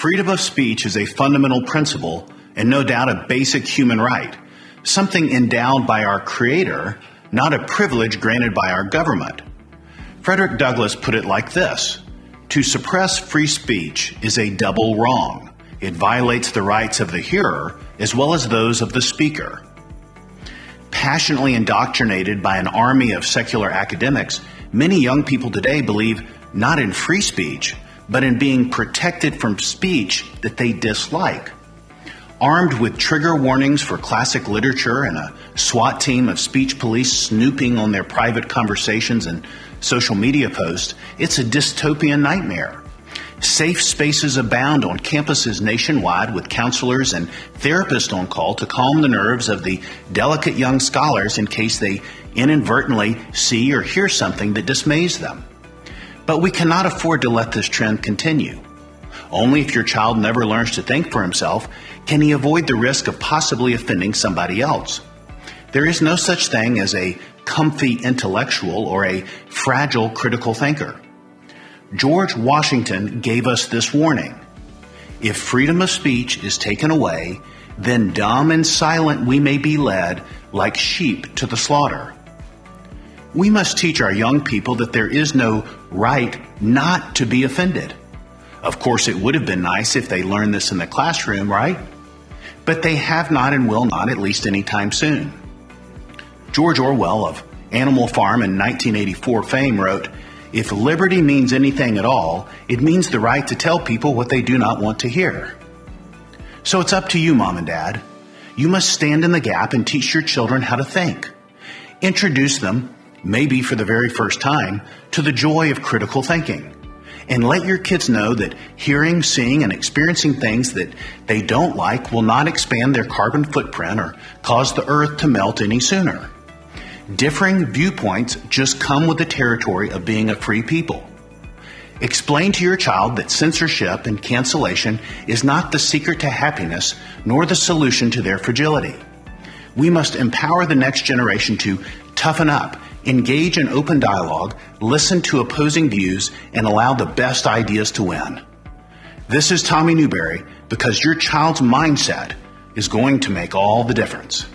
Freedom of speech is a fundamental principle and no doubt a basic human right, something endowed by our Creator, not a privilege granted by our government. Frederick Douglass put it like this: to suppress free speech is a double wrong. It violates the rights of the hearer as well as those of the speaker. Passionately indoctrinated by an army of secular academics, many young people today believe not in free speech, but in being protected from speech that they dislike. Armed with trigger warnings for classic literature and a SWAT team of speech police snooping on their private conversations and social media posts, it's a dystopian nightmare. Safe spaces abound on campuses nationwide with counselors and therapists on call to calm the nerves of the delicate young scholars in case they inadvertently see or hear something that dismays them. But we cannot afford to let this trend continue. Only if your child never learns to think for himself can he avoid the risk of possibly offending somebody else. There is no such thing as a comfy intellectual or a fragile critical thinker. George Washington gave us this warning: if freedom of speech is taken away, then dumb and silent we may be led like sheep to the slaughter. We must teach our young people that there is no right not to be offended. Of course, it would have been nice if they learned this in the classroom, right? But they have not and will not, at least anytime soon. George Orwell of Animal Farm in 1984 fame wrote, "If liberty means anything at all, it means the right to tell people what they do not want to hear." So it's up to you, Mom and Dad. You must stand in the gap and teach your children how to think. Introduce them, maybe for the very first time, to the joy of critical thinking. And let your kids know that hearing, seeing, and experiencing things that they don't like will not expand their carbon footprint or cause the earth to melt any sooner. Differing viewpoints just come with the territory of being a free people. Explain to your child that censorship and cancellation is not the secret to happiness nor the solution to their fragility. We must empower the next generation to toughen up, engage in open dialogue, listen to opposing views, and allow the best ideas to win. This is Tommy Newberry, because your child's mindset is going to make all the difference.